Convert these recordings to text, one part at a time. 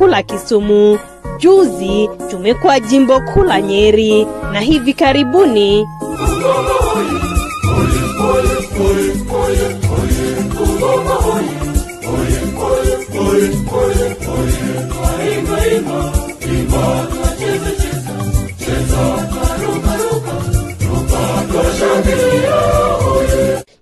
kula Kisumu. Juzi tumekuwa jimbo kuu la Nyeri na hivi karibuni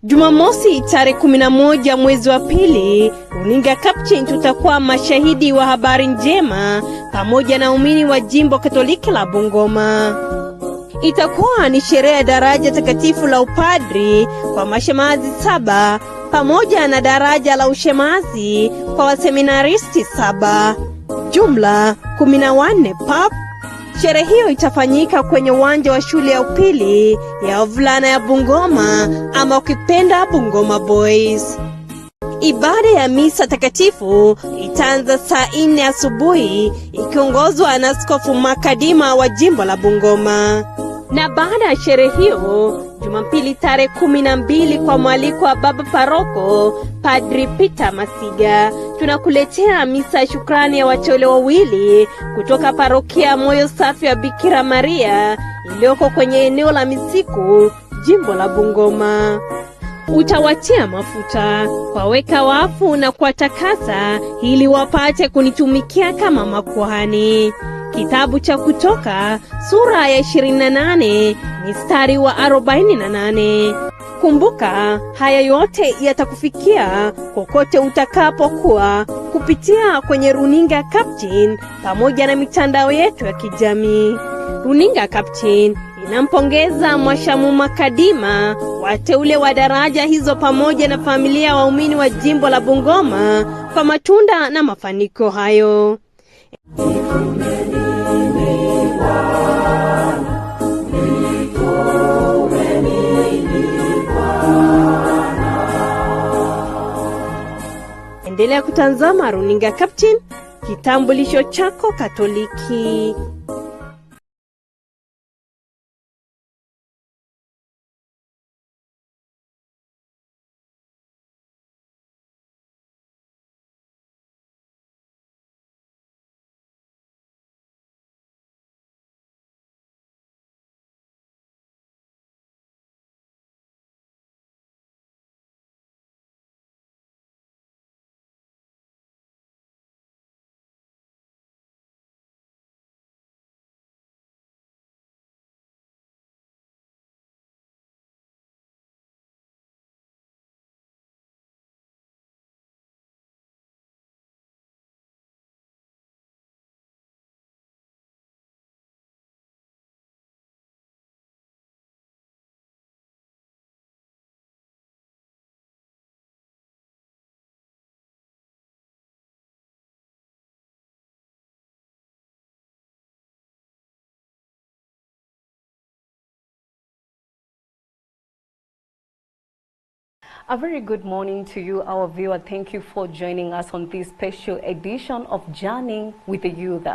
Jumamosi tarehe 11 mwezi wa pili, runinga Capuchin tutakuwa mashahidi wa habari njema pamoja na waumini wa jimbo Katoliki la Bungoma. Itakuwa ni sherehe ya daraja takatifu la upadri kwa mashemazi 7 pamoja na daraja la ushemazi kwa waseminaristi 7. Jumla 14 pap. Sherehe hiyo itafanyika kwenye uwanja wa shule ya upili ya wavulana ya Bungoma ama ukipenda Bungoma Boys. Ibada ya misa takatifu itaanza saa 4 asubuhi ikiongozwa na Askofu Makadima wa jimbo la Bungoma. Na baada ya sherehe hiyo, Jumapili tarehe 12 kwa mwaliko wa Baba Paroko Padri Peter Masiga, tunakuletea misa ya shukrani ya wateule wawili kutoka parokia Moyo Safi wa Bikira Maria iliyoko kwenye eneo la Misiku, jimbo la Bungoma. Utawatia mafuta, waweka wafu na kuwatakasa ili wapate kunitumikia kama makuhani. Kitabu cha Kutoka sura ya 28 mstari wa 48. Kumbuka, haya yote yatakufikia kokote utakapokuwa kupitia kwenye runinga Capuchin pamoja na mitandao yetu ya kijamii. Runinga Capuchin inampongeza Mwashamu Makadima, wateule wa daraja hizo pamoja na familia waumini wa jimbo la Bungoma kwa matunda na mafanikio hayo. Endelea kutazama runinga Capuchin, kitambulisho chako Katoliki. A very good morning to you, our viewer. Thank you for joining us on this special edition of Journeying with the Youth.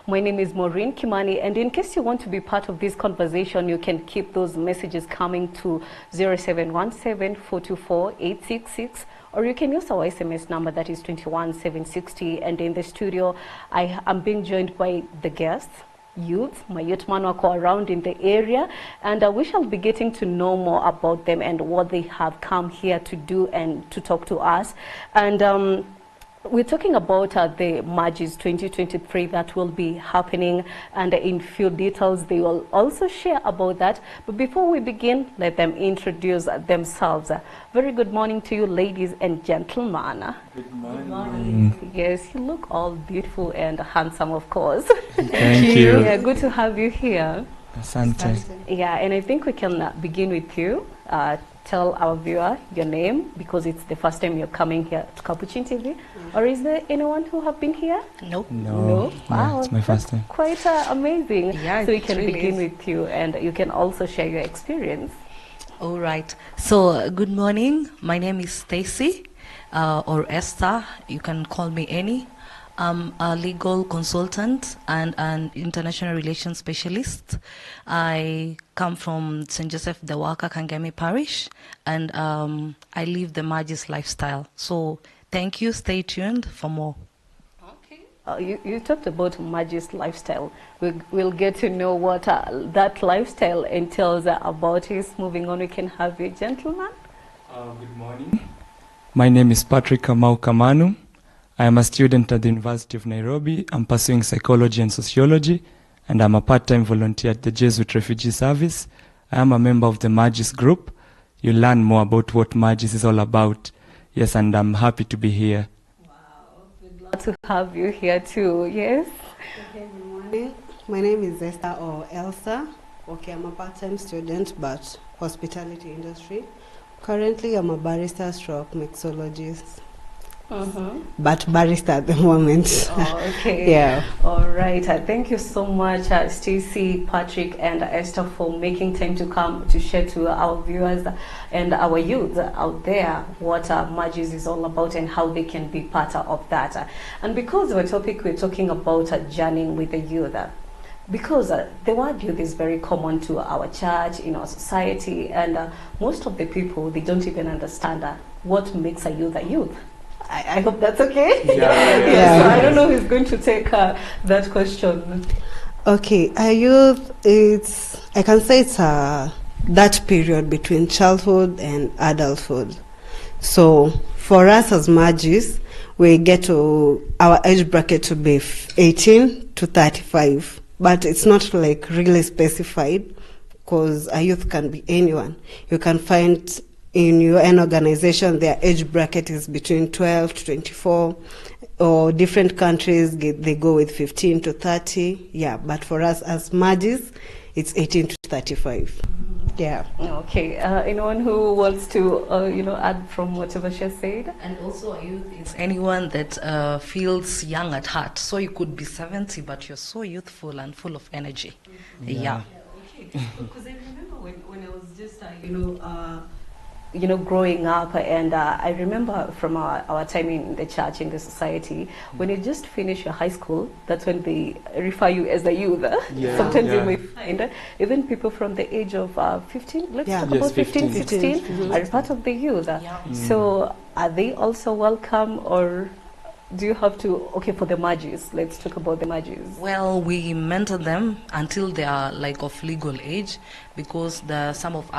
My name is Maureen Kimani, and in case you want to be part of this conversation, you can keep those messages coming to 0717-424-866, or you can use our SMS number that is 21760. And in the studio, I am being joined by the guests. Youth, my youth man wako around in the area, and we shall be getting to know more about them and what they have come here to do and to talk to us. And we're talking about the Magis 2023 that will be happening, and in few details they will also share about that. But before we begin, let them introduce themselves. Very good morning to you, ladies and gentlemen. Good morning. Good morning. Yes, you look all beautiful and handsome, of course. Thank you. Yeah, good to have you here. Asante. Yeah, and I think we can begin with you. Tell our viewer your name, because it's the first time you're coming here to Capuchin TV. Or is there anyone who have been here? Nope. No. Wow, It's my first time. Quite amazing. Yeah, so we can really begin is. with you, and you can also share your experience. All right. So, good morning. My name is Stacy, or Esther. You can call me Annie. I'm a legal consultant and an international relations specialist. I come from St. Joseph de Waka, Kangemi Parish, and I live the Magis lifestyle. So thank you. Stay tuned for more. Okay. you talked about Magis lifestyle. We'll get to know what that lifestyle entails about his. Moving on, we can have you, gentlemen. Good morning. My name is Patrick Kamau Kamanu. I am a student at the University of Nairobi. I'm pursuing psychology and sociology, and I'm a part-time volunteer at the Jesuit Refugee Service. I am a member of the Magis group. You'll learn more about what Magis is all about. Yes, and I'm happy to be here. Glad to have you here too. Yes. Okay, good morning. My name is Esther or Elsa. Okay, I'm a part-time student, but hospitality industry. Currently, I'm a barista stroke mixologist. But barista at the moment. Oh, okay. Yeah. All right. Thank you so much, Stacey, Patrick, and Esther, for making time to come to share to our viewers and our youth out there what Magis is all about and how they can be part of that. And because of our topic, we're talking about journeying with the youth. Because the word youth is very common to our church, in our society, and most of the people, they don't even understand what makes a youth a youth. I hope that's okay. Yeah. So I don't know who's going to take that question. Okay, a youth, I can say it's that period between childhood and adulthood. So for us as Magis, we get to our age bracket to be 18 to 35. But it's not like really specified, because a youth can be anyone. You can find in your own organization their age bracket is between 12 to 24, or different countries they go with 15 to 30. Yeah, but for us as Magis, it's 18 to 35. Yeah. Okay. Anyone who wants to add from whatever she has said? And also a youth is anyone that feels young at heart. So you could be 70, but you're so youthful and full of energy. Yeah. Okay. Because I remember when I was just growing up, and I remember from our time in the church, in the society, when you just finish your high school, that's when they refer you as a youth. Sometimes you may find even people from the age of 15, let's talk about 15, 16, are part of the youth. So are they also welcome, or do you have to, okay, for the Magis, let's talk about the Magis. Well, we mentor them until they are like of legal age, because there are some of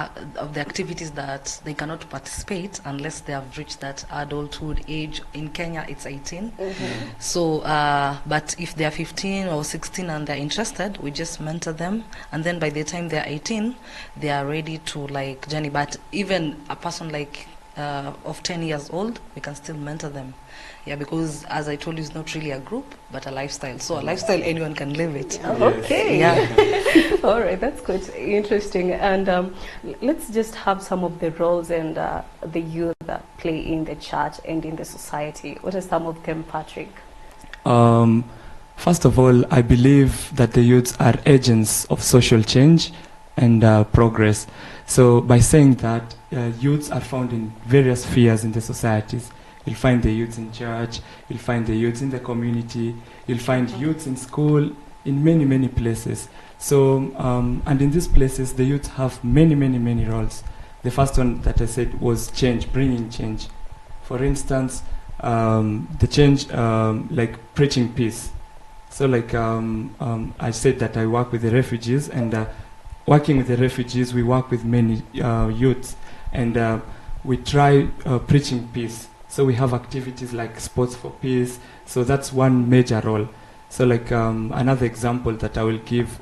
the activities that they cannot participate unless they have reached that adulthood age. In Kenya, it's 18. So, but if they are 15 or 16 and they're interested, we just mentor them. And then by the time they're 18, they are ready to like journey. But even a person like of 10 years old, we can still mentor them. Yeah, because as I told you, it's not really a group, but a lifestyle. So a lifestyle, anyone can live it. Okay. Yeah. All right, that's quite interesting. And let's just have some of the roles and the youth that play in the church and in the society. What are some of them, Patrick? First of all, I believe that the youths are agents of social change and progress. So by saying that, youths are found in various spheres in the societies. You'll find the youths in church, you'll find the youths in the community, you'll find youths in school, in many, many places. So, and in these places, the youths have many, many, many roles. The first one that I said was change, bringing change. For instance, the change, like preaching peace. So like I said that I work with the refugees, and working with the refugees, we work with many youths, and we try preaching peace. So we have activities like Sports for Peace. So that's one major role. So like another example that I will give,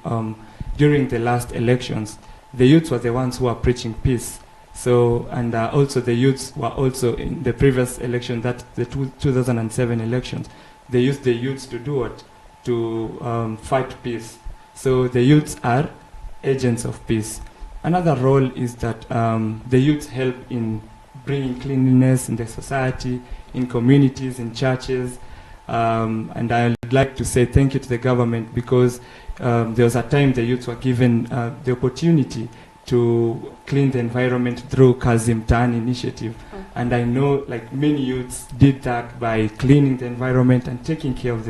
during the last elections, the youths were the ones who were preaching peace. So, and also the youths were also in the previous election, that the 2007 elections, they used the youths to do what? To fight peace. So the youths are agents of peace. Another role is that the youths help in bringing cleanliness in the society, in communities, in churches. And I would like to say thank you to the government, because there was a time the youths were given the opportunity to clean the environment through Kazi Mtaani initiative. And I know like many youths did that by cleaning the environment and taking care of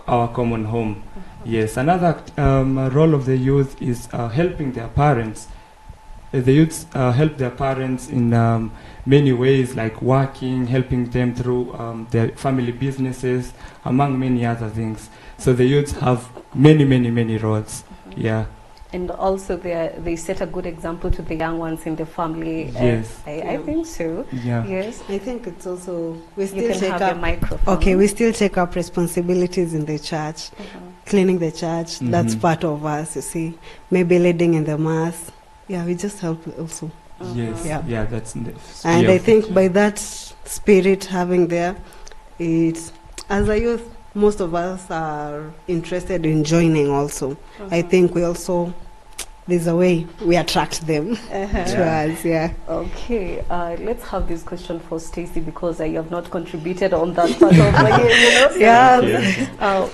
our common home. Yes, another role of the youth is helping their parents the youths help their parents in many ways, like working, helping them through their family businesses, among many other things. So the youths have many roles. Yeah. And also they set a good example to the young ones in the family. Yes. I think so. Yeah. Yes. I think it's also, we You still can take have your up, microphone. okay, we still take up responsibilities in the church, cleaning the church, that's Mhm. part of us, you see. Maybe leading in the mass. Yeah, we just help also. Yes. Yeah. Yeah. That's in the And sphere I of the think church. by that spirit having there, it's, as a youth, most of us are interested in joining also. I think we also, there's a way we attract them to us, yeah. Okay, let's have this question for Stacey, because you have not contributed on that part of the Yeah.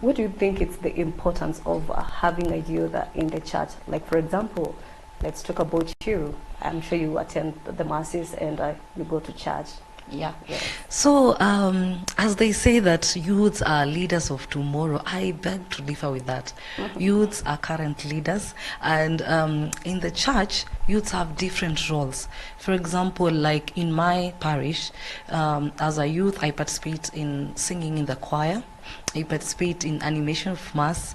What do you think is the importance of having a youth in the church? Like, for example, let's talk about you. I'm sure you attend the masses and you go to church. Yeah. Yes. So, as they say that youths are leaders of tomorrow, I beg to differ with that. Youths are current leaders, and in the church, youths have different roles. For example, like in my parish, as a youth, I participate in singing in the choir. I participate in animation of mass,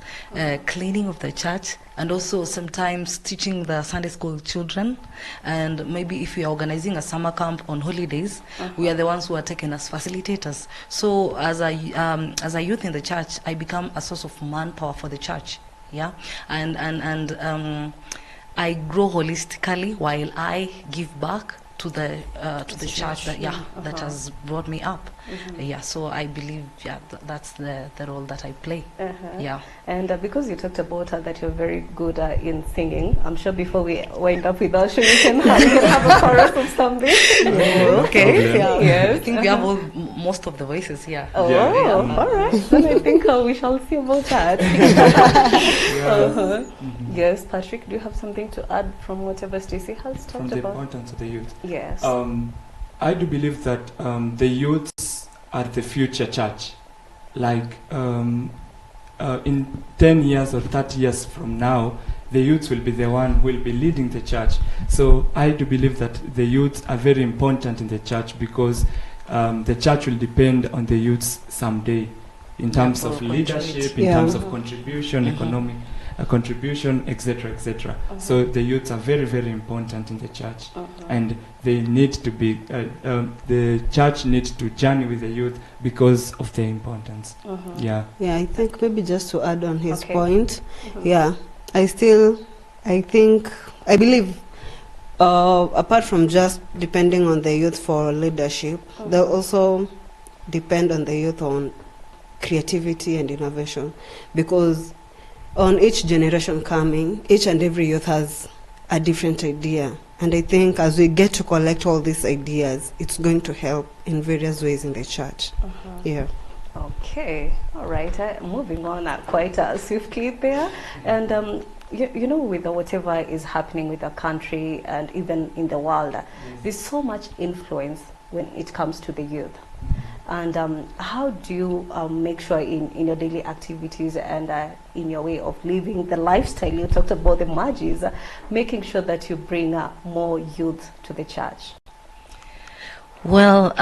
cleaning of the church, and also sometimes teaching the Sunday school children. And maybe if we are organizing a summer camp on holidays, we are the ones who are taken as facilitators. So as a youth in the church, I become a source of manpower for the church. Yeah, and I grow holistically while I give back to the church that that has brought me up. Yeah, so I believe that's the role that I play. Yeah. And because you talked about that you're very good in singing, I'm sure before we wind up with our show, you can have a chorus of something. Okay. Yeah. Yes. I think we have most of the voices here. Oh, Yeah. all right. Then I think we shall see about that. Yes, Patrick, do you have something to add from whatever Stacey has From talked the about? importance of the youth. Yes. I do believe that the youths are the future church. Like in 10 years or 30 years from now, the youths will be the one who will be leading the church. So I do believe that the youths are very important in the church, because the church will depend on the youths someday in terms of leadership, in terms of contribution, economic contribution, etc., etc. So the youths are very important in the church, and they need to be the church needs to journey with the youth because of their importance. Yeah. Yeah, I think maybe just to add on his Okay. point, yeah, I believe, apart from just depending on the youth for leadership, they also depend on the youth on creativity and innovation, because on each generation coming, each and every youth has a different idea. And I think as we get to collect all these ideas, it's going to help in various ways in the church. Yeah. Okay, all right. Moving on quite swiftly there. And you know, with whatever is happening with the country and even in the world, there's so much influence when it comes to the youth. And how do you make sure in your daily activities and in your way of living the lifestyle, you talked about the Magis, making sure that you bring more youth to the church? Well,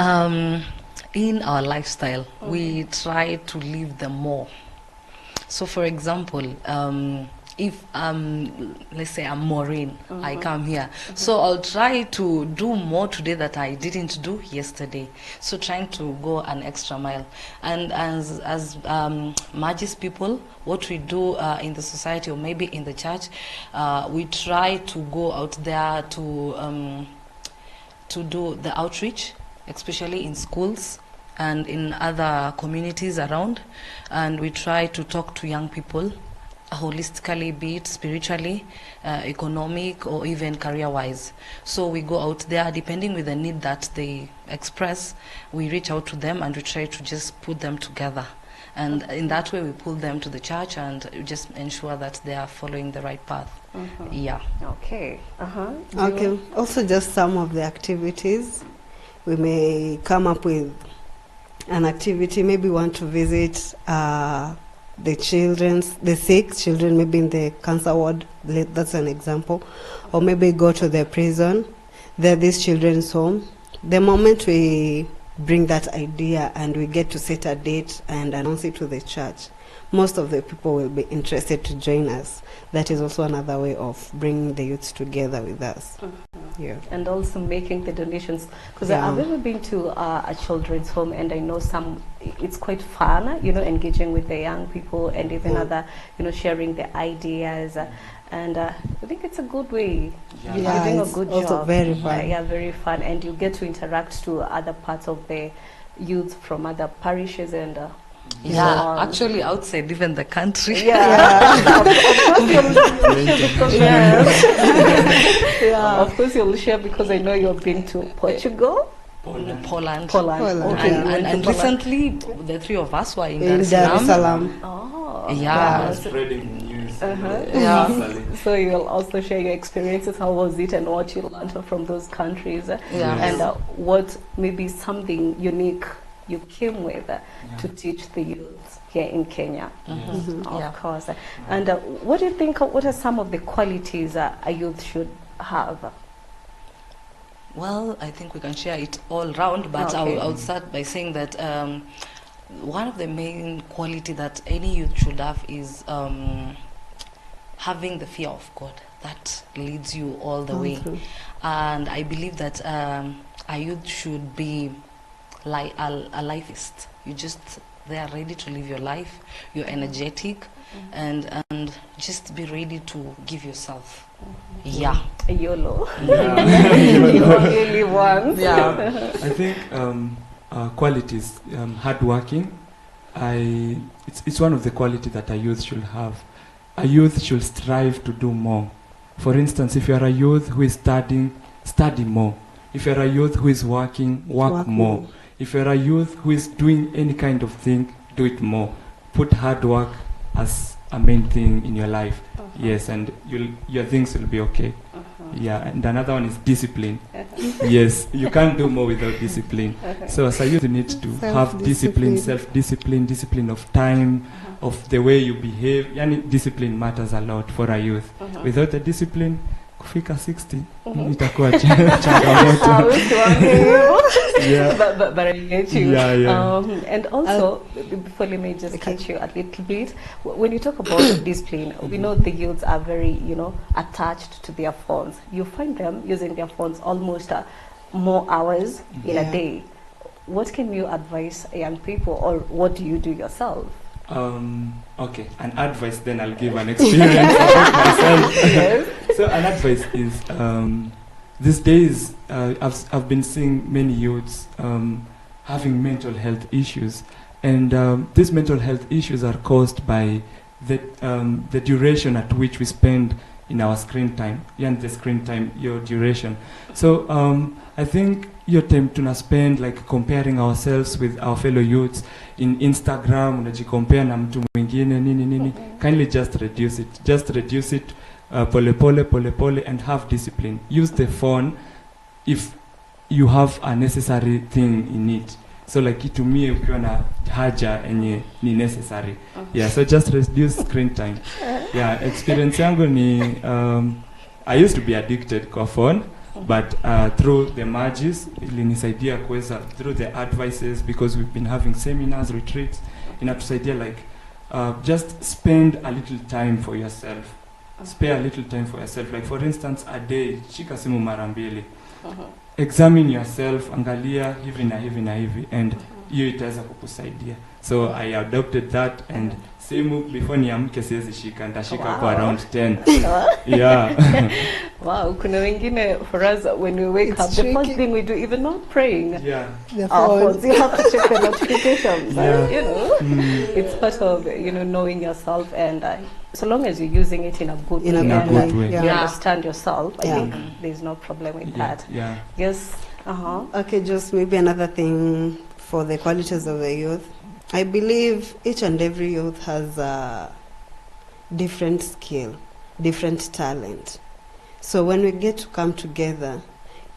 in our lifestyle, we try to live them more. So, for example, if let's say I'm Maureen, I come here, so I'll try to do more today that I didn't do yesterday. So trying to go an extra mile. And as Magis people, what we do in the society or maybe in the church, we try to go out there to do the outreach, especially in schools and in other communities around, and we try to talk to young people holistically, be it spiritually, economic, or even career-wise. So we go out there, depending with the need that they express, we reach out to them and we try to just put them together. And in that way, we pull them to the church and just ensure that they are following the right path. Yeah. Okay. Okay. Also, just some of the activities. We may come up with an activity, maybe want to visit the sick children, maybe in the cancer ward, that's an example, or maybe go to the prison. There are these children's home. The moment we bring that idea and we get to set a date and announce it to the church, most of the people will be interested to join us. That is also another way of bringing the youths together with us. Yeah. And also making the donations, because Yeah. I've ever been to a children's home, and I know it's quite fun, engaging with the young people and even other, sharing the ideas. And I think it's a good way. Yeah. You're Yeah, doing a it's good also job. very fun. Yeah, very fun. And you get to interact to other parts of the youth from other parishes and so Yeah, on. actually outside even the country. Yeah. Of course you'll share because I know you've been to Portugal. Poland. Poland. Okay. And recently, the three of us were in In Dar Dar es es Salaam. Salaam. Oh. Yeah. Spreading the news. Yeah. So you'll also share your experiences. How was it, and what you learned from those countries, Yeah. and what maybe something unique you came with to teach the youth here in Kenya. Of Yeah. course. And what do you think? What are some of the qualities a youth should have? Well, I think we can share it all round, but Okay. I'll start by saying that one of the main quality that any youth should have is having the fear of God. That leads you all the way. through. And I believe that a youth should be like a lifeist. You just they are ready to live your life. You're energetic, and just be ready to give yourself. Yeah. A YOLO. Yeah. You only live once. Yeah. I think qualities, hardworking. It's one of the qualities that a youth should have. A youth should strive to do more. For instance, if you are a youth who is studying, study more. If you are a youth who is working, work more. If you are a youth who is doing any kind of thing, do it more. Put hard work as a main thing in your life. Yes, and your things will be okay. Yeah, and another one is discipline. Yes, you can't do more without discipline. So as a youth, you need to have discipline, self-discipline, discipline of time, of the way you behave. Yani discipline matters a lot for a youth. Without the discipline, kufika 60 itakuwa changamoto. Yeah. But I get you. Yeah. And also, before let me just catch you a little bit. When you talk about discipline, we know the youths are very, attached to their phones. You find them using their phones almost more hours in a day. What can you advise young people, or what do you do yourself? Okay, an advice, then I'll give an experience about myself. Yes. So an advice is, these days I've been seeing many youths having mental health issues, and these mental health issues are caused by the duration at which we spend in our screen time, and the screen time, your duration. So I think your time to spend like comparing ourselves with our fellow youths in Instagram, unajicompare na mtu mwingine nini. Kindly just reduce it. Just reduce it, pole pole, and have discipline. Use the phone if you have a necessary thing in it. So like itumie ukiwa na haja enye ni necessary. Yeah, so just reduce screen time. Yeah, experience yangu ni I used to be addicted kwa phone, but through the Magis ilinisaidia kuweza, through the advices, because we've been having seminars, retreats, inatusaidia like just spend a little time for yourself. Spare a little time for yourself. Like for instance, a day, shika simu mara mbili. Examine yourself, angalia hivi na hivi na hivi, and hiyo itaweza kukusaidia. So I adopted that, and simu before niamke siwezi shika, ndashika kwa around 10. Yeah. Wow, kuna wengine, for us, when we wake up, the first thing we do, even not praying, Yeah. our phones, you have to check the notifications. Yeah. It's part of, knowing yourself, and so long as you're using it in a good way, In a good way. you understand yourself, I Yeah. think there's no problem with that. Yeah. Yes. Okay, just maybe another thing for the qualities of the youth. I believe each and every youth has a different skill, different talent. So when we get to come together,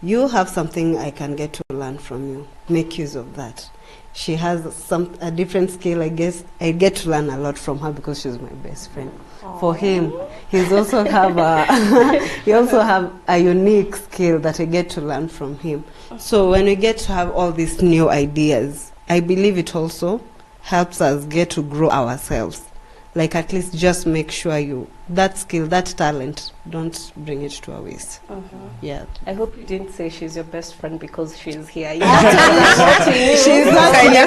you have something I can get to learn from you. Make use of that. she has a different skill. I guess I get to learn a lot from her because she's my best friend. Aww. For him, he also have a unique skill that I get to learn from him. So when we get to have all these new ideas, I believe it also helps us get to grow ourselves. Like, at least just make sure that skill, that talent, don't bring it to a waste. Yeah. I hope you didn't say she's your best friend because she's here. She's not she is.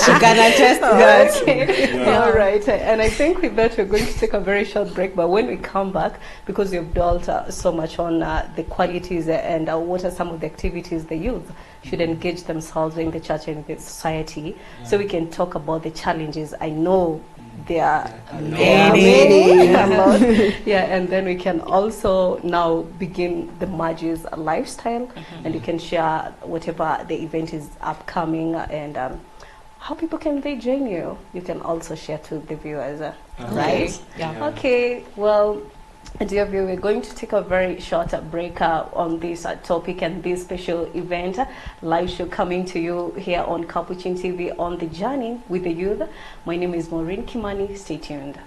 She can attest to that. Okay. Yeah. All right. And I think with that, we're going to take a very short break. But when we come back, because you've dwelt so much on the qualities and what are some of the activities the youth should engage themselves in the church and the society, so we can talk about the challenges. I know there are many. A lot. Yeah, and then we can also now begin the Magis lifestyle, and you can share whatever the event is upcoming and how people can they join you. You can also share to the viewers, right? Yeah. Okay, well, dear viewer, we're going to take a very short break on this topic and this special event, live show coming to you here on Capuchin TV on the journey with the youth. My name is Maureen Kimani. Stay tuned.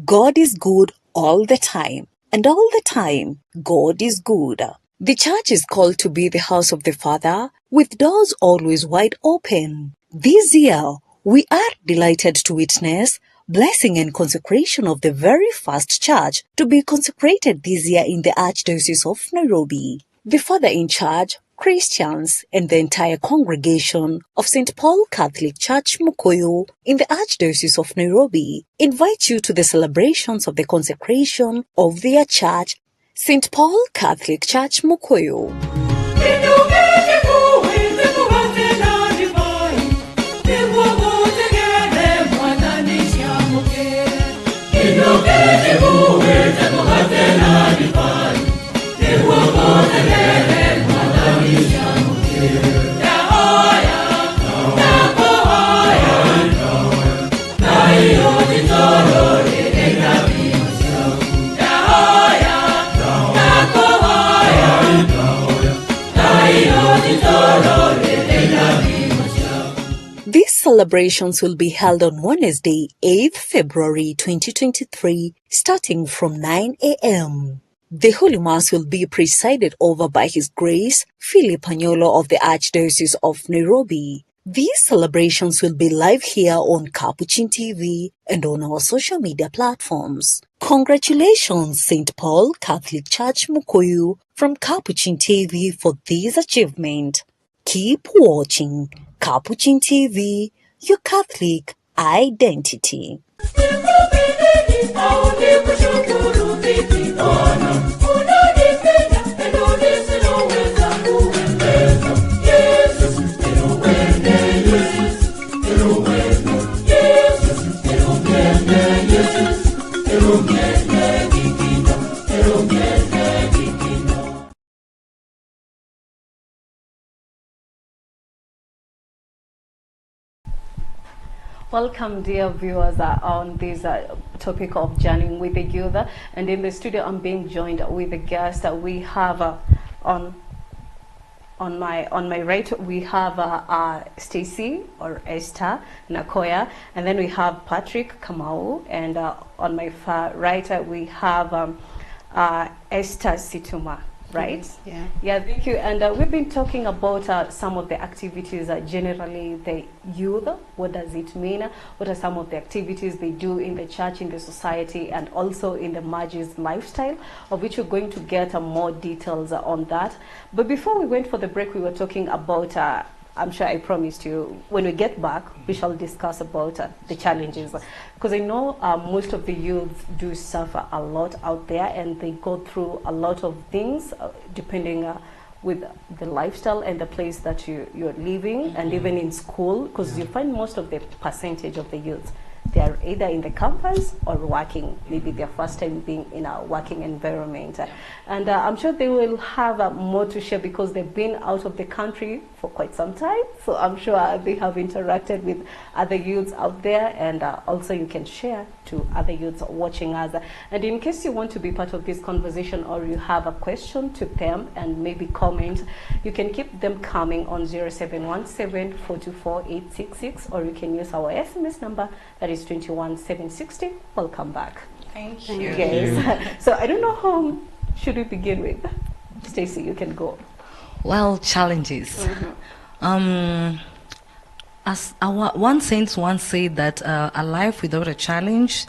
God is good all the time, and all the time, God is good. The church is called to be the house of the Father, with doors always wide open. This year, we are delighted to witness blessing and consecration of the very first church to be consecrated this year in the Archdiocese of Nairobi. The Father in charge, Christians, and the entire congregation of St. Paul Catholic Church Mukoyo in the Archdiocese of Nairobi invite you to the celebrations of the consecration of their church, St. Paul Catholic Church Mukoyo. These celebrations will be held on Wednesday, 8th February 2023, starting from 9 a.m. The Holy Mass will be presided over by His Grace, Philip Anyolo of the Archdiocese of Nairobi. These celebrations will be live here on Capuchin TV and on our social media platforms. Congratulations, St. Paul Catholic Church Mukoyo from Capuchin TV for this achievement. Keep watching Capuchin TV, your Catholic identity. Welcome, dear viewers, on this topic of journeying with the youth. And in the studio, I'm being joined with a guest. We have on my right, we have Stacy or Esther Nakoya, and then we have Patrick Kamau, and on my far right, we have Esther Situma. Right? Yeah. Yeah, thank you. And we've been talking about some of the activities generally the youth. What does it mean? What are some of the activities they do in the church, in the society, and also in the Magis lifestyle, of which we're going to get more details on that. But before we went for the break, we were talking about I'm sure I promised you when we get back we shall discuss about the challenges, because I know most of the youth do suffer a lot out there and they go through a lot of things depending with the lifestyle and the place that you're living, and even in school, because you find most of the percentage of the youth, they are either in the campus or working, maybe their first time being in a working environment. And I'm sure they will have more to share because they've been out of the country for quite some time. So I'm sure they have interacted with other youths out there, and also you can share to other youths watching us. And in case you want to be part of this conversation or you have a question to them and maybe comment, you can keep them coming on 0717-424-866, or you can use our SMS number that is 21760. Welcome back. Thank you. Yes. So I don't know how should we begin with. Stacey, you can go. Well, challenges. As one saint once said that a life without a challenge,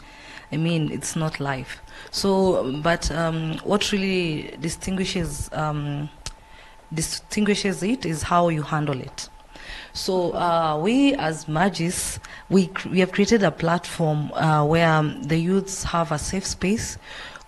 I mean, it's not life. So, but what really distinguishes it is how you handle it. So we as Magis, we have created a platform where the youths have a safe space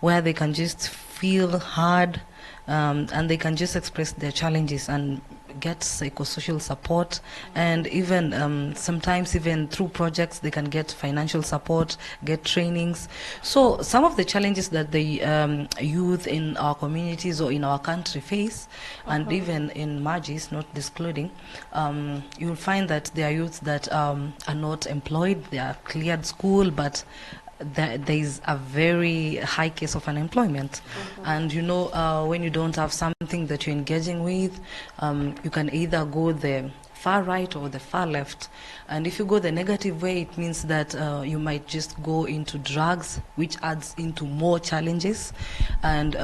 where they can just feel heard, and they can just express their challenges and get psychosocial support, and even sometimes even through projects they can get financial support, get trainings. So some of the challenges that the youth in our communities or in our country face, and even in Magis, not excluding, you'll find that there are youths that are not employed, they are cleared school, but there is a very high case of unemployment. And you know, when you don't have something that you're engaging with, you can either go the far right or the far left. And if you go the negative way, it means that you might just go into drugs, which adds into more challenges. And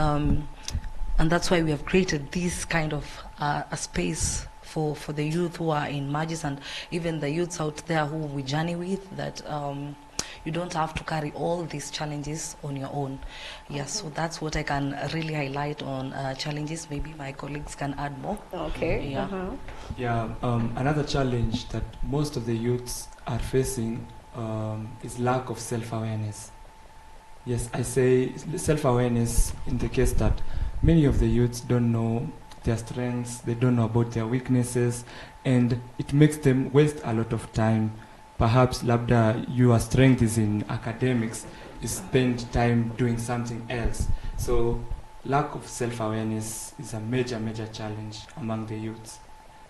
that's why we have created this kind of a space for the youth who are in Magis, and even the youths out there who we journey with, that you don't have to carry all these challenges on your own. Yes, so that's what I can really highlight on challenges. Maybe my colleagues can add more. Okay. Yeah. Yeah, another challenge that most of the youths are facing is lack of self-awareness. Yes, I say self-awareness in the case that many of the youths don't know their strengths, they don't know about their weaknesses, and it makes them waste a lot of time. Perhaps labda your strength is in academics, you spend time doing something else. So lack of self-awareness is a major challenge among the youths.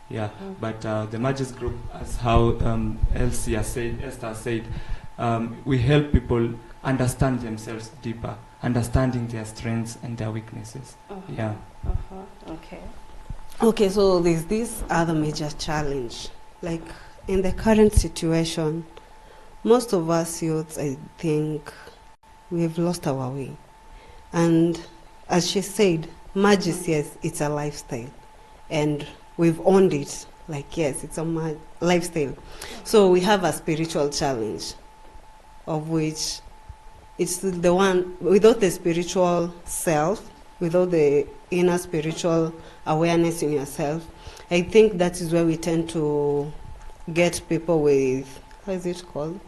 Yeah, but the Magis group, as how Elsie said, Esther said, we help people understand themselves deeper, understanding their strengths and their weaknesses. Yeah. Okay. Okay, so there's this other major challenge. Like in the current situation, most of us youths, I think, we've lost our way. And as she said, Magis, yes, it's a lifestyle. And we've owned it. Like, yes, it's a lifestyle. So we have a spiritual challenge, of which it's the one, without the spiritual self, without the inner spiritual awareness in yourself, I think that is where we tend to get people with, how is it called?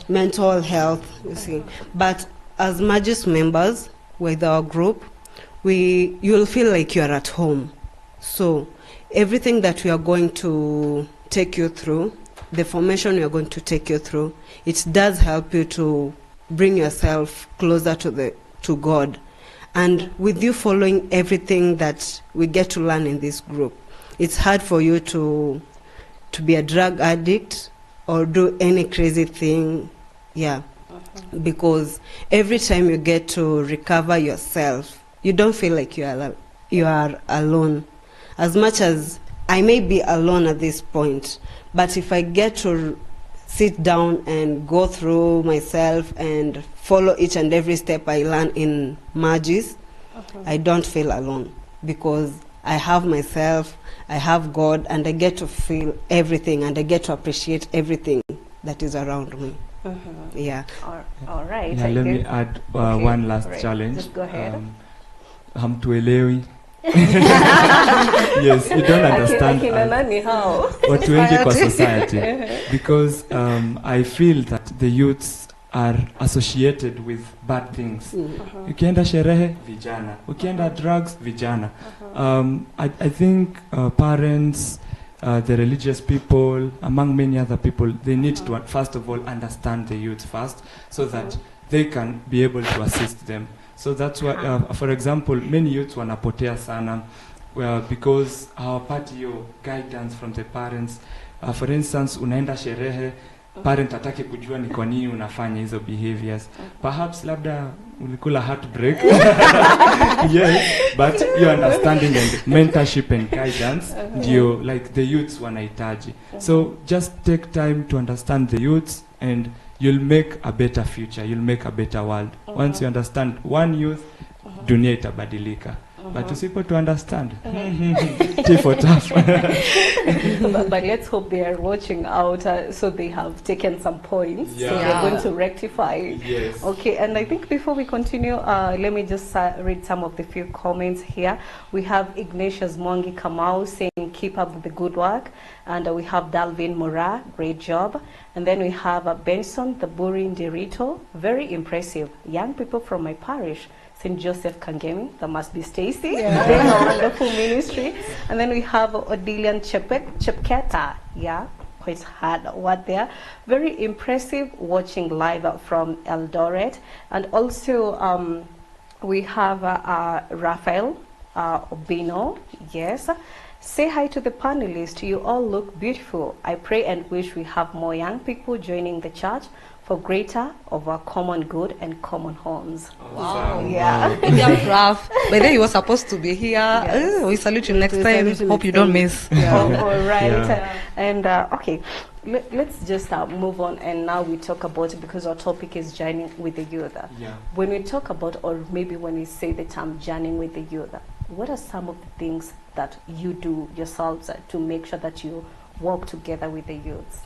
Mental health, you see. But as Magis members with our group, you'll feel like you're at home. So everything that we are going to take you through, the formation we are going to take you through, it does help you to bring yourself closer to God. And with you following everything that we get to learn in this group, it's hard for you to be a drug addict or do any crazy thing, because every time you get to recover yourself, you don't feel like you are alone. As much as I may be alone at this point, but if I get to sit down and go through myself and follow each and every step I learn in Magis, I don't feel alone, because I have myself, I have God, and I get to feel everything, and I get to appreciate everything that is around me. Yeah. All right. Yeah, let me add one last challenge. Just go ahead. Hamtuelewi. Yes, you don't understand watu wengi kwa society, because I feel that the youths are associated with bad things. Ukienda sherehe, vijana. Ukienda drugs, vijana. I think parents, the religious people, among many other people, they need to first of all understand the youth first, so that they can be able to assist them. So that's why, for example, many youths wanapotea sana, because hawapati hiyo guidance from the parents. For instance, unaenda sherehe, parent hataki kujua ni kwa nini unafanya hizo behaviors. Perhaps labda ulikula heartbreak. Yes, but your understanding and mentorship and guidance ndio like the youths wanahitaji. So just take time to understand the youths and you'll make a better future, you'll make a better world. Once you understand one youth, dunia itabadilika. But usipo to understand, tea for tough. But let's hope they are watching out, so they have taken some points. Yeah. So they're going to rectify. Yes. Okay, and I think before we continue, let me just read some of the few comments here. We have Ignatius Mwangi Kamau saying, keep up with the good work. And we have Dalvin Mora, great job. And then we have Benson, the Buri Nderito, very impressive. Young people from my parish. St. Joseph Kangemi, that must be Stacy, doing a wonderful ministry. And then we have Odilian Chepketa, quite hard word there. Very impressive, watching live from Eldoret. And also we have Raphael Obino, yes. Say hi to the panelists. You all look beautiful. I pray and wish we have more young people joining the church for greater of our common good and common homes. Wow. Yeah. Yeah, Raf. But then you were supposed to be here. Yes. We salute you next time. Hope you don't miss. All right. Yeah. And okay, let's just move on. And now we talk about, because our topic is journeying with the youth. Yeah. When we talk about, or maybe when we say the term journeying with the youth, what are some of the things that you do yourselves to make sure that you work together with the youths?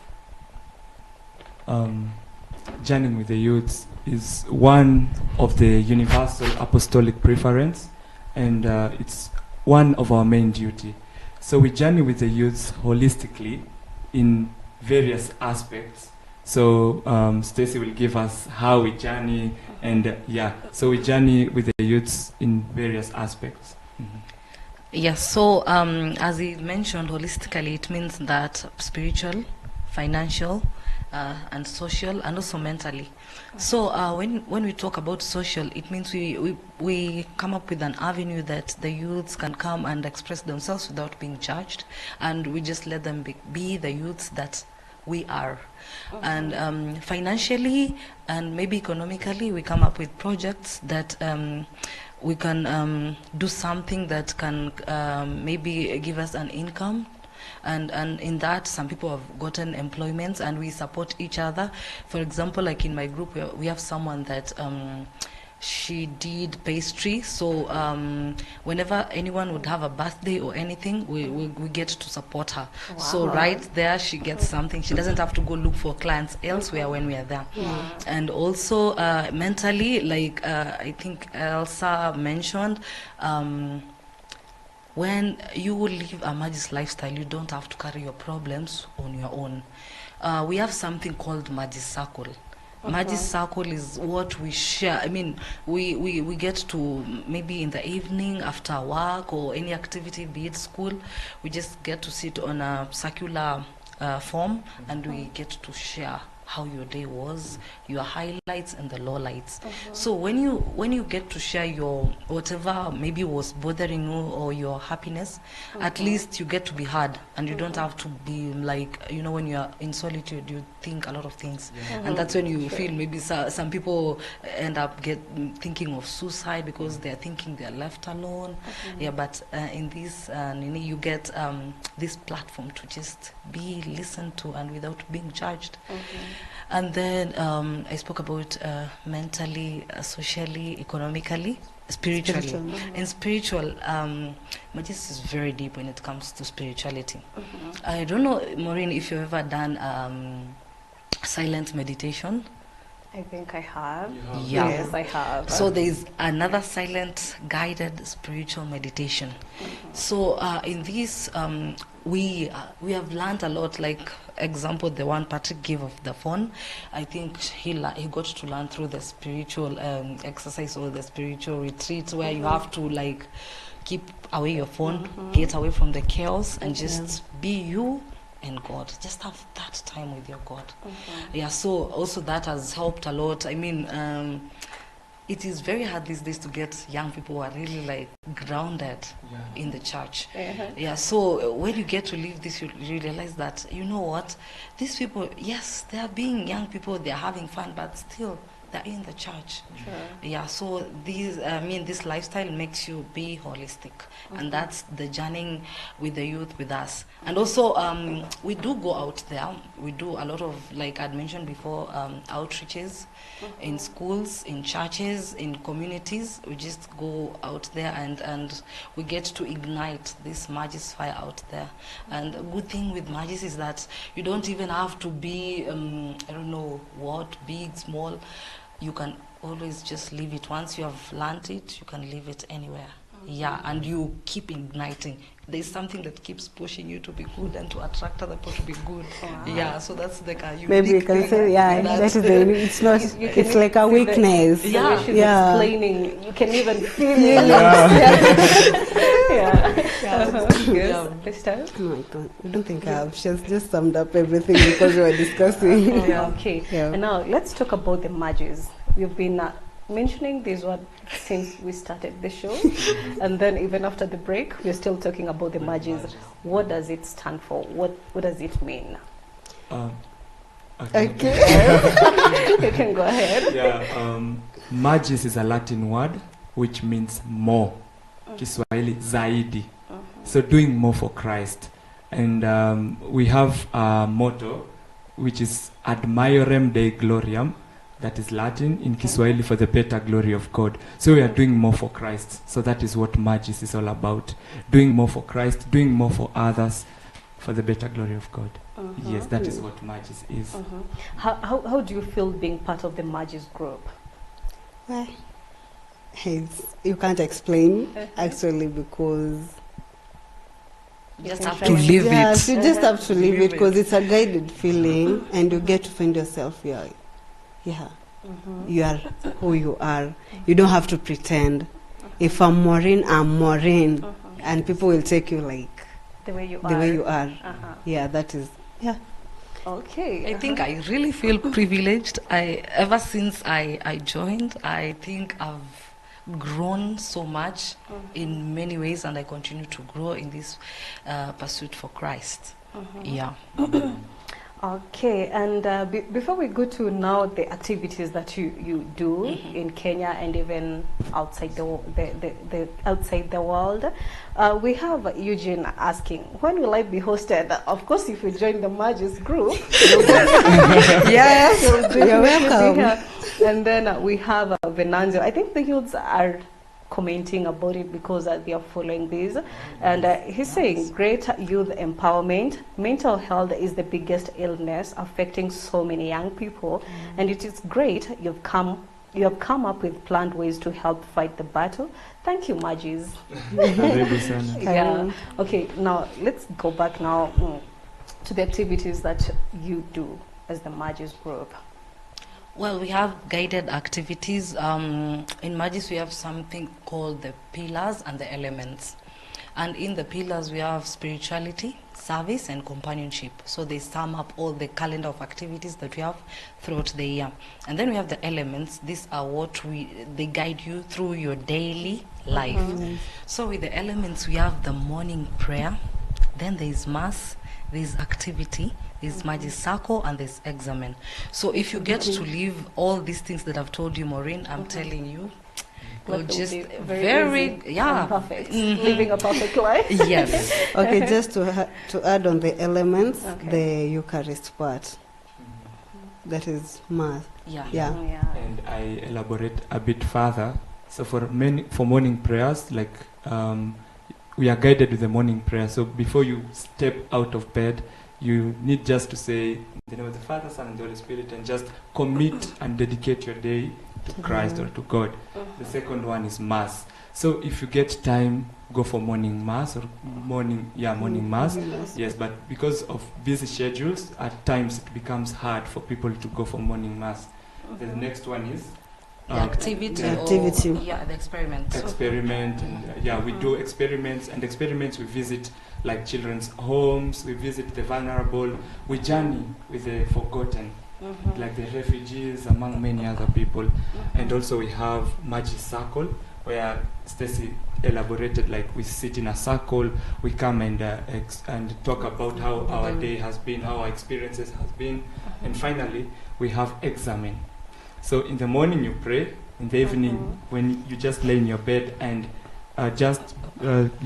Journeying with the youths is one of the universal apostolic preference, and it's one of our main duty. So we journey with the youths holistically in various aspects. So Stacy will give us how we journey, and so we journey with the youths in various aspects. Yes, so as he mentioned, holistically, it means that spiritual, financial, and social, and also mentally. So when we talk about social, it means we come up with an avenue that the youths can come and express themselves without being judged, and we just let them be the youths that we are. And financially and maybe economically, we come up with projects that we can do something that can maybe give us an income. And in that, some people have gotten employments, and we support each other. For example, like in my group, we have someone that she did pastry. So whenever anyone would have a birthday or anything, we get to support her. Wow. So right there, she gets something. She doesn't have to go look for clients elsewhere when we are there. Wow. And also mentally, like I think Elsa mentioned, when you live a Magis lifestyle, you don't have to carry your problems on your own. We have something called Magis Circle. Magis Circle is what we share. I mean, we get to, maybe in the evening after work or any activity, be it school, we just get to sit on a circular form, and we get to share how your day was, your highlights and the lowlights. So when you get to share your whatever maybe was bothering you or your happiness, at least you get to be heard, and you don't have to be like, you know, when you are in solitude, you think a lot of things, and that's when you feel maybe some people end up thinking of suicide because they're thinking they're left alone. Yeah, but in this you get this platform to just be listened to and without being judged. And then I spoke about mentally, socially, economically, spiritually. In spiritual, Magis is very deep when it comes to spirituality. I don't know, Maureen, if you've ever done silent meditation. I think I have. Yeah. Yes, I have. So there is another silent guided spiritual meditation. So in this, we have learned a lot. Like example, the one Patrick gave of the phone, I think he got to learn through the spiritual exercise or the spiritual retreat where you have to like keep away your phone, get away from the chaos, and just be you and God. Just have that time with your God. Yeah, so also that has helped a lot. I mean, it is very hard these days to get young people who are really like grounded in the church. Yeah, so when you get to live this, you realize that, you know what, these people, yes, they are being young people, they are having fun, but still they're in the church. Yeah, so this lifestyle makes you be holistic, and that's the journey with the youth with us. And also we do go out there. We do a lot of, like I'd mentioned before, outreaches in schools, in churches, in communities. We just go out there and we get to ignite this Magis fire out there. And the good thing with Magis is that you don't even have to be I don't know what, big, small. You can always just leave it. Once you have learned it, you can leave it anywhere. Yeah, and you keep igniting. There's something that keeps pushing you to be good and to attract other people to be good. Yeah, so that's like a unique Maybe you can thing. say, that is it's not, it's like a weakness. The way she's explaining, you can even feel it. This time? No, I don't think I have. She's just summed up everything because we were discussing. Okay, and now let's talk about the Magis. We've been mentioning this one since we started the show, and then even after the break, we're still talking about the Magis. What does it stand for? What does it mean? Okay. You can go ahead. Yeah, Magis is a Latin word which means more. Kiswahili zaidi. So doing more for Christ. And we have a motto which is Ad Maiorem Dei Gloriam. That is Latin, in Kiswahili for the better glory of God. So we are doing more for Christ. So that is what Magis is all about. Doing more for Christ, doing more for others, for the better glory of God. Yes, that is what Magis is. How do you feel being part of the Magis group? Well, you can't explain, actually, because you just have to live it. You just have to live it, because it's a guided feeling, and you get to find yourself here. Yeah, you are who you are. You don't have to pretend. If I'm Maureen, I'm Maureen, and people will take you like the way you are. Yeah, that is. Yeah. Okay. I think I really feel privileged. Ever since I joined, I think I've grown so much in many ways, and I continue to grow in this pursuit for Christ. Yeah. Okay, and before we go to now the activities that you do in Kenya and even outside the outside the world, we have Eugene asking, when will I be hosted? Of course, if you join the Magis group, yes, you're welcome. And then we have Venanzio. I think the youths are commenting about it because they are following this, and he's saying great youth empowerment. Mental health is the biggest illness affecting so many young people, and it is great you have come up with planned ways to help fight the battle. Thank you, Magis. Yeah. Okay, now let's go back now to the activities that you do as the Magis group. Well, we have guided activities. In Magis, we have something called the pillars and the elements. And in the pillars, we have spirituality, service, and companionship. So they sum up all the calendar of activities that we have throughout the year. And then we have the elements. These are what they guide you through your daily life. So with the elements, we have the morning prayer. Then there is mass. There is activity. There's Magis Circle, and there's examen. So if you get to live all these things that I've told you, Maureen, I'm telling you, you'll just very perfect. Living a perfect life. Yes. Okay, just to add on the elements, the Eucharist part. That is Mass. Yeah. And I elaborate a bit further. So for morning prayers, like we are guided with the morning prayer. So before you step out of bed, you need just to say, in the name of the Father, Son, and the Holy Spirit, and just commit and dedicate your day to Christ or to God. The second one is Mass. So if you get time, go for morning Mass or morning Mass. Yes, but because of busy schedules, at times it becomes hard for people to go for morning Mass. The next one is the activity. The experiment. Experiment, and we do experiments, and experiments we visit like children's homes, we visit the vulnerable, we journey with the forgotten, like the refugees, among many other people. And also we have Magis Circle, where Stacy elaborated, like we sit in a circle, we come and talk about how our day has been, how our experiences has been, and finally we have Examine. So in the morning you pray, in the evening when you just lay in your bed and just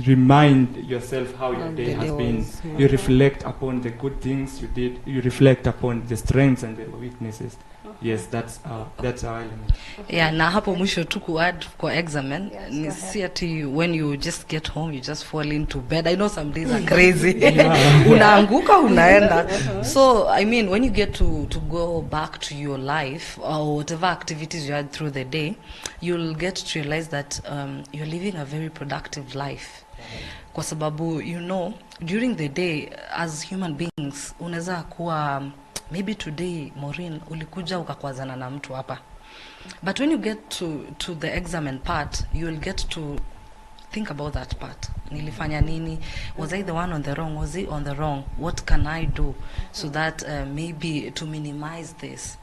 remind yourself how your day has been. You reflect upon the good things you did, you reflect upon the strengths and the weaknesses. Yes, that's our element. Yeah, na hapo mwisho tu kuadd kwa examen, ni si ati when you just get home you just fall into bed. I know some days are crazy. Unaanguka unaenda. So I mean, when you get to go back to your life or whatever activities you had through the day, you'll get to realize that you're living a very productive life. Kwa sababu, you know, during the day as human beings unaweza kuwa maybe today, Maureen, ulikuja ukakwazana na mtu hapa. But when you get to the examen part, you will get to think about that part. Nilifanya nini? Was I the one on the wrong? Was he on the wrong? What can I do so that maybe to minimize this?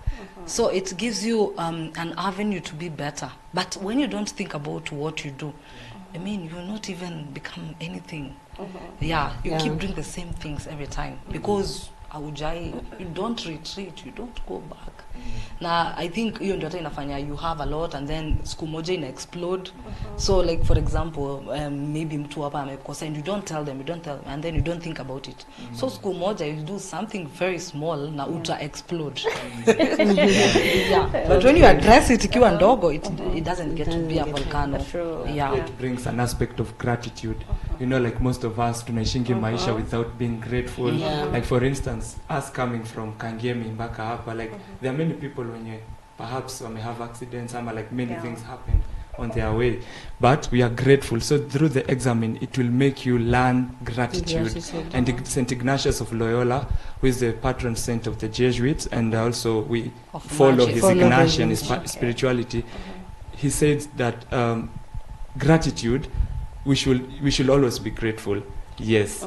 So it gives you an avenue to be better. But when you don't think about what you do, I mean, you will not even become anything. You keep doing the same things every time because you don't retreat, you don't go back. Now I think hiyo ndio inafanya you have a lot and then siku moja ina explode. So like for example, maybe mtu hapa amekosa and you don't tell them and then you don't think about it. So siku moja you do something very small na uta explode. But when you address it ikiwa ndogo, it doesn't get to be a volcano. It brings an aspect of gratitude. You know, like most of us tunaishingi maisha without being grateful. Like for instance, us coming from Kangemi mpaka hapa, like there are many people when you perhaps may have accidents, like many things happen on their way, but we are grateful. So through the examen it will make you learn gratitude. And St. Ignatius of Loyola, who is the patron saint of the Jesuits, and also we follow his Ignatian spirituality, he says that gratitude, we should always be grateful. Yes.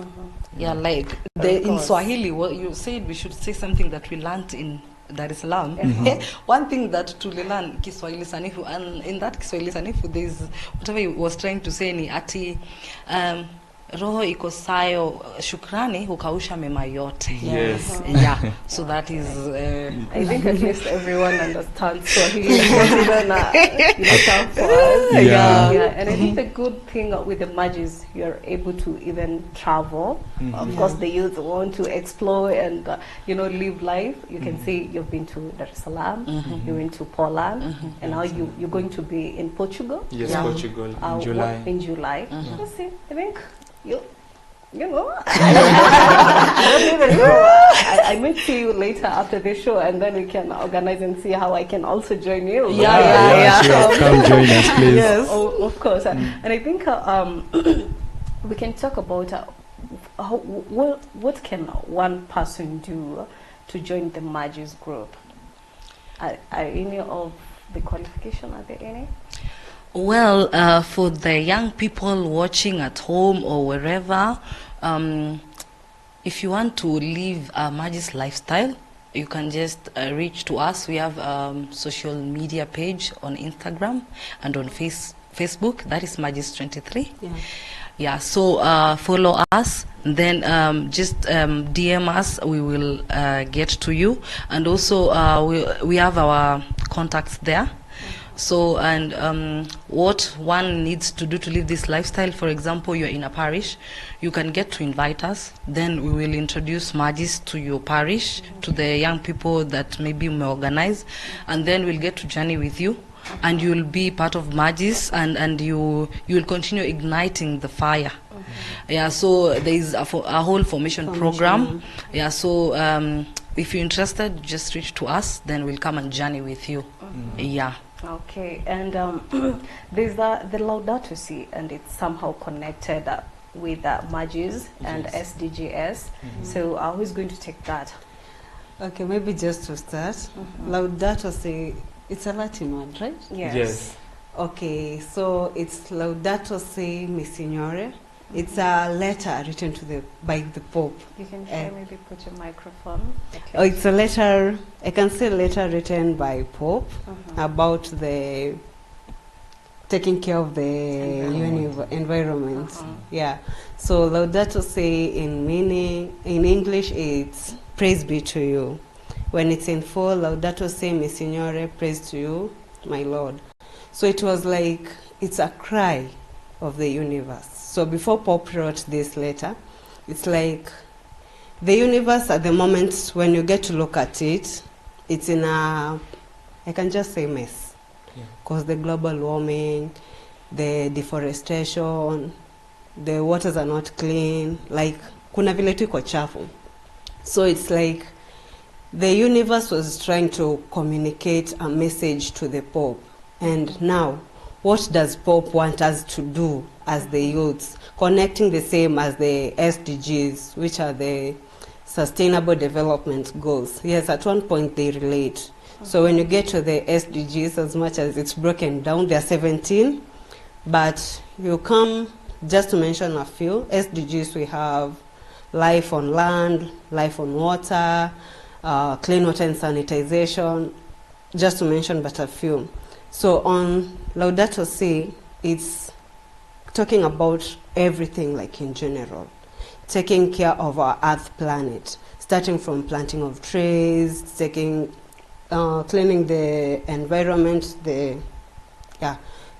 Yeah, like in Swahili, what you said, we should say something that we learned in Dar es Salaam. One thing that to learn Kiswahili sanifu, and in that Kiswahili sanifu, there's whatever he was trying to say ni ati roho ikosayo shukrani hukausha mema yote. Yes. So that is I think at least everyone understands Swahili. Even for us. And I think the good thing with the Magis, you're able to even travel. Of course, the youth want to explore and live life. You can say you've been to Dar es Salaam, you went to Poland, and now you're going to be in Portugal. Yes, Portugal in July. In July. Let's see. I think you know, I may see you later after the show, and then we can organize and see how I can also join you. Sure. Come join us, please. Yes, of course. And I think we can talk about what can one person do to join the Magis group. Are any of the qualification, are there any? Well, for the young people watching at home or wherever, if you want to live a Magis lifestyle, you can just reach to us. We have social media page on Instagram and on Facebook. That is Magis23. So follow us, then just DM us. We will get to you, and also we have our contacts there. So, and what one needs to do to live this lifestyle, for example, you're in a parish, you can get to invite us, then we will introduce Magis to your parish, to the young people that maybe may organize, and then we'll get to journey with you, and you'll be part of Magis, and you will continue igniting the fire. So there is a whole formation program. So if you're interested, just reach to us, then we'll come and journey with you. Okay, and there's the Laudato Si, and it's somehow connected with Magis and SDGs. So who's going to take that? Okay, maybe just to start, Laudato Si, it's a Latin word, right? Yes. Okay, so it's Laudato Si Mi Signore. It's a letter written to by the Pope. You can share, maybe put your microphone. Okay. Oh, it's a letter, I can say letter written by Pope about the taking care of the environment. Yeah. So Laudato Si in English it's praise be to you. When it's in full, Laudato Si mi Signore, praise to you, my Lord. So it was like, it's a cry of the universe. So before Pope wrote this letter, it's like the universe at the moment when you get to look at it, it's in a, I can just say mess. Because the global warming, the deforestation, the waters are not clean, like kuna vile tu iko chafu. So it's like the universe was trying to communicate a message to the Pope. And now, what does Pope want us to do as the youths? Connecting the same as the SDGs, which are the Sustainable Development Goals. Yes, at one point they relate. So when you get to the SDGs, as much as it's broken down, there are 17, but you come, just to mention a few, SDGs we have life on land, life on water, clean water and sanitization, just to mention but a few. So on Laudato Si, it's talking about everything like in general, taking care of our Earth planet, starting from planting of trees, cleaning the environment, the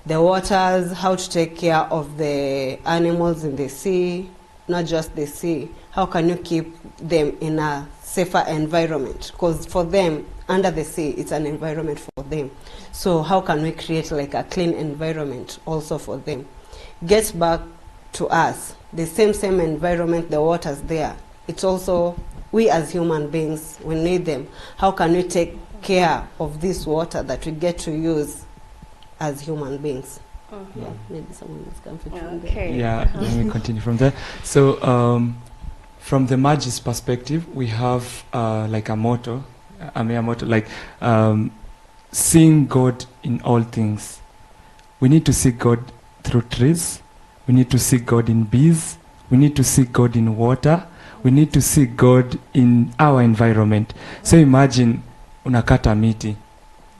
waters, how to take care of the animals in the sea, not just the sea. How can you keep them in a safer environment? Because for them, under the sea, it's an environment for them. So how can we create like a clean environment also for them? Gets back to us, the same environment, the water's there. It's also, we as human beings, we need them. How can we take care of this water that we get to use as human beings? Yeah, maybe someone else can fit in there. Yeah, let me continue from there. So from the Magis perspective, we have like a motto, like seeing God in all things. We need to see God through trees. We need to see God in bees. We need to see God in water. We need to see God in our environment. So imagine unakata miti,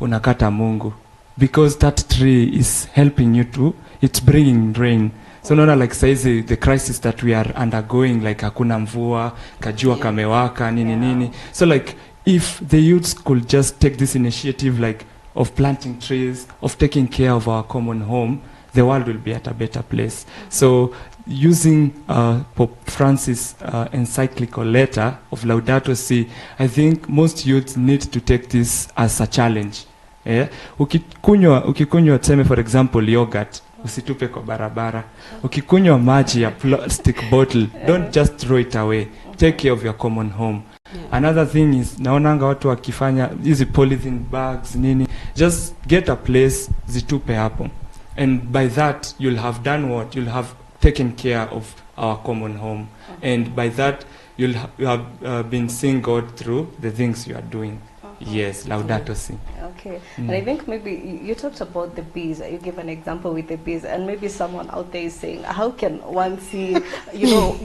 unakata Mungu, because that tree is helping you to, it's bringing rain. So naona like saizi the crisis that we are undergoing, like hakuna mvua, kajua kamewaka, nini. So like if the youths could just take this initiative like of planting trees, of taking care of our common home, the world will be at a better place. So using Pope Francis' encyclical letter of Laudato Si, I think most youths need to take this as a challenge. Yeah? Ukikunywa tuseme for example yogurt, usitupe kwa barabara. Ukikunywa maji ya plastic bottle, don't just throw it away. Take care of your common home. Another thing is, naonanga watu wakifanya hizi polythene bags nini, just get a place, zitupe hapo. And by that, you'll have done what? You'll have taken care of our common home. And by that, you have been seeing God through the things you are doing. Yes, Laudato Si. Okay, and I think maybe you talked about the bees. You gave an example with the bees, and maybe someone out there is saying, how can one see,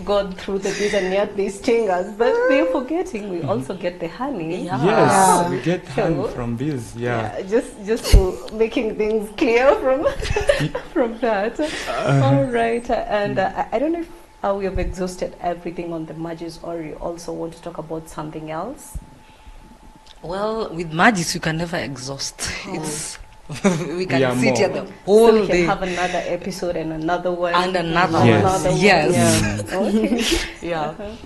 God through the bees, and yet they sting us? But they're forgetting we also get the honey. Yes, we get honey from bees. Just to making things clear from from that. All right, and I don't know if we have exhausted everything on the Magis, or you also want to talk about something else. Well, with Magis, you can never exhaust. It's we can sit here the whole so we day. can have another episode and another one. And another one. Yes. Okay.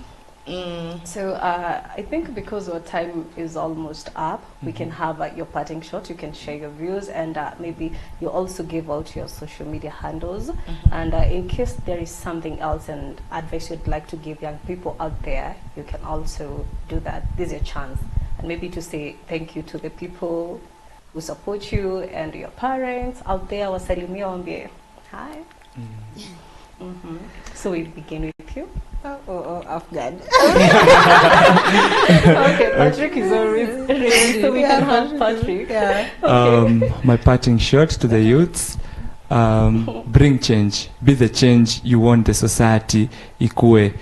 So I think because our time is almost up, we can have your parting shot. You can share your views, and maybe you also give out your social media handles. And in case there is something else and advice you'd like to give young people out there, you can also do that. This is your chance. And maybe to say thank you to the people. who support you, and your parents out there, wasalimia wambie hi. So we'll begin with you. Off guard. Okay, Patrick is always ready, so we can have Patrick. My parting shot to the youths: bring change, be the change you want the society ikue.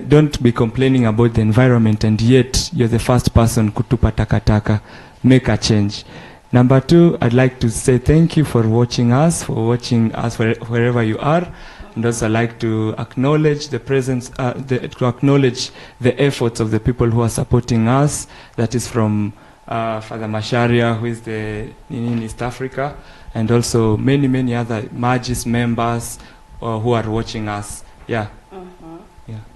Don't be complaining about the environment and yet you're the first person kutupa takataka. Make a change. Number 2, I'd like to say thank you for watching us wherever you are. And also like to acknowledge the presence, to acknowledge the efforts of the people who are supporting us. That is from Father Masharia, who is in East Africa, and also many other Magis members who are watching us. Yeah.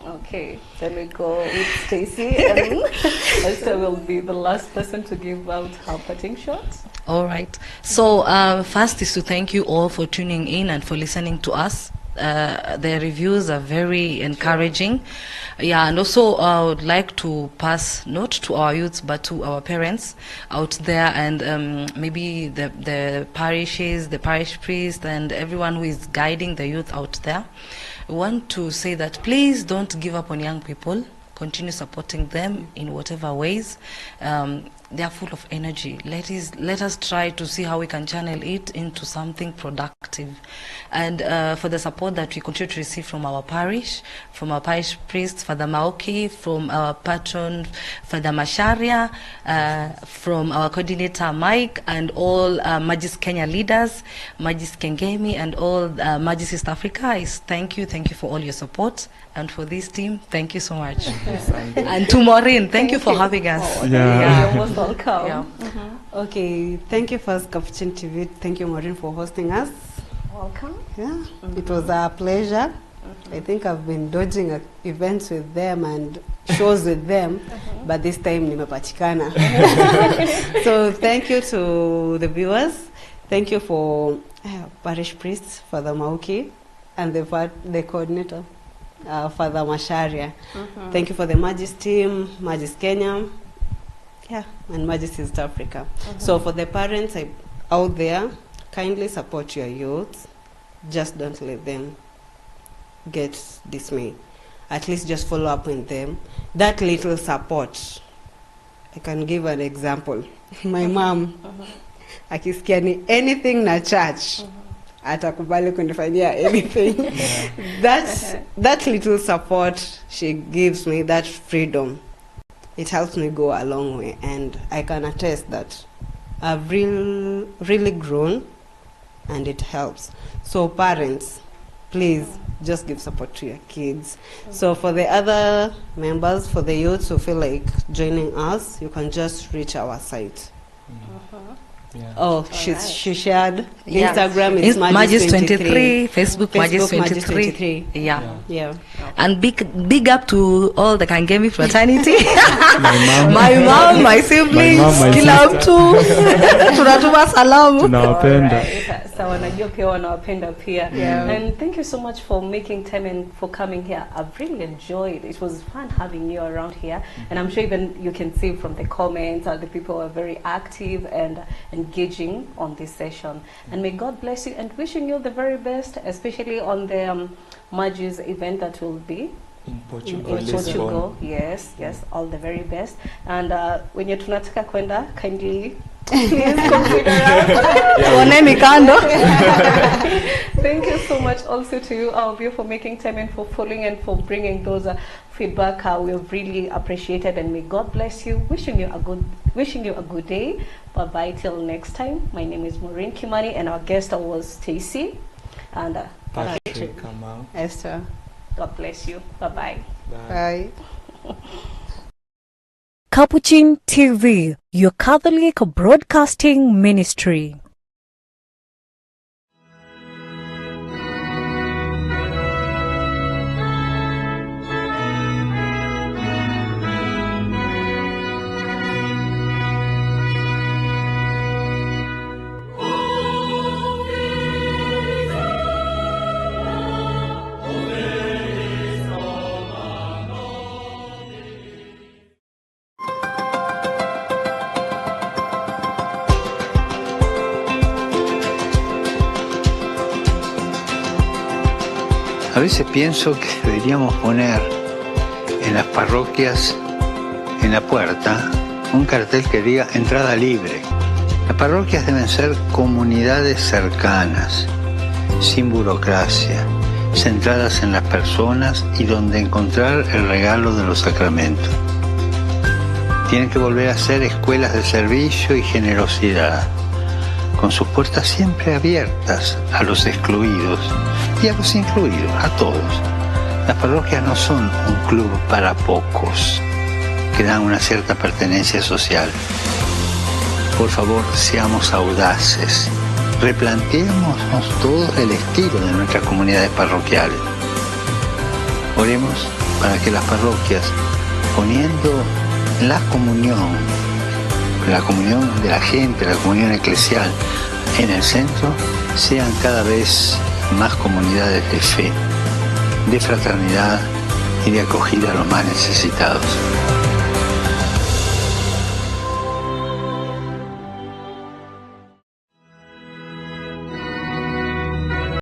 Okay, then we go with Stacy, and Esther will be the last person to give out her parting shots. All right. So first is to thank you all for tuning in and for listening to us. The reviews are very encouraging. Yeah, and also I would like to pass not to our youths but to our parents out there, and maybe the parishes, the parish priest, and everyone who is guiding the youth out there. I want to say that please don't give up on young people. Continue supporting them in whatever ways. They are full of energy. Let us try to see how we can channel it into something productive. And for the support that we continue to receive from our parish priest, Father Maoki, from our patron, Father Masharia, from our coordinator, Mike, and all Magis Kenya leaders, Magis Kengemi, and all Magis East Africa, is thank you for all your support. And for this team, thank you so much. And to Maureen, thank you for having us. You're most welcome. Yeah. Okay, thank you first, Capuchin TV. Thank you, Maureen, for hosting us. Welcome. Yeah, it was a pleasure. I think I've been dodging events with them and shows with them, but this time nimepatikana. So thank you to the viewers. Thank you for parish priest, Father Mauki, and the coordinator, Father Masharia. Thank you for the Magis team, Magis Kenya, and Magis East Africa. So for the parents out there, kindly support your youth. Just don't let them get dismayed. At least just follow up with them. That little support. I can give an example. My mom, akisikia ni anything na church, atakubali kunifanyia anything. That little support she gives me, that freedom, it helps me go a long way. And I can attest that I've really grown, and it helps. So parents, please just give support to your kids. So for the other members, for the youths who feel like joining us, you can just reach our site. Yeah. Oh, she shared. Instagram is Magis 23, 23. Facebook Magis 23. 23. Yeah. And big up to all the Kangemi fraternity. My mom, my siblings, kila mtu. Tunatuma salamu. Tunawapenda. Sawa, najua pia wanawapenda pia. And thank you so much for making time and for coming here. I've really enjoyed. It was fun having you around here, and I'm sure even you can see from the comments the people are very active and engaging on this session. And may God bless you, and wishing you the very best, especially on the Magis event that will be in Portugal. In Portugal. Yes, all the very best. And when you're tunataka kwenda, kindly please consider us. Thank you so much also to you, our viewer, for making time and for following and for bringing those feedback. We have really appreciated, and may God bless you. Wishing you a good day. Bye bye till next time. My name is Maureen Kimani, and our guest was Stacy and Patrick, Kamau, Esther. God bless you. Bye bye. Bye. Capuchin TV, your Catholic broadcasting ministry. A veces pienso que deberíamos poner en las parroquias, en la puerta, un cartel que diga entrada libre. Las parroquias deben ser comunidades cercanas, sin burocracia, centradas en las personas y donde encontrar el regalo de los sacramentos. Tienen que volver a ser escuelas de servicio y generosidad, con sus puertas siempre abiertas a los excluidos y a los incluidos, a todos. Las parroquias no son un club para pocos, que dan una cierta pertenencia social. Por favor, seamos audaces. Replanteémonos todos el estilo de nuestras comunidades parroquiales. Oremos para que las parroquias, poniendo la comunión de la gente, la comunión eclesial en el centro, sean cada vez más comunidades de fe, de fraternidad y de acogida a los más necesitados.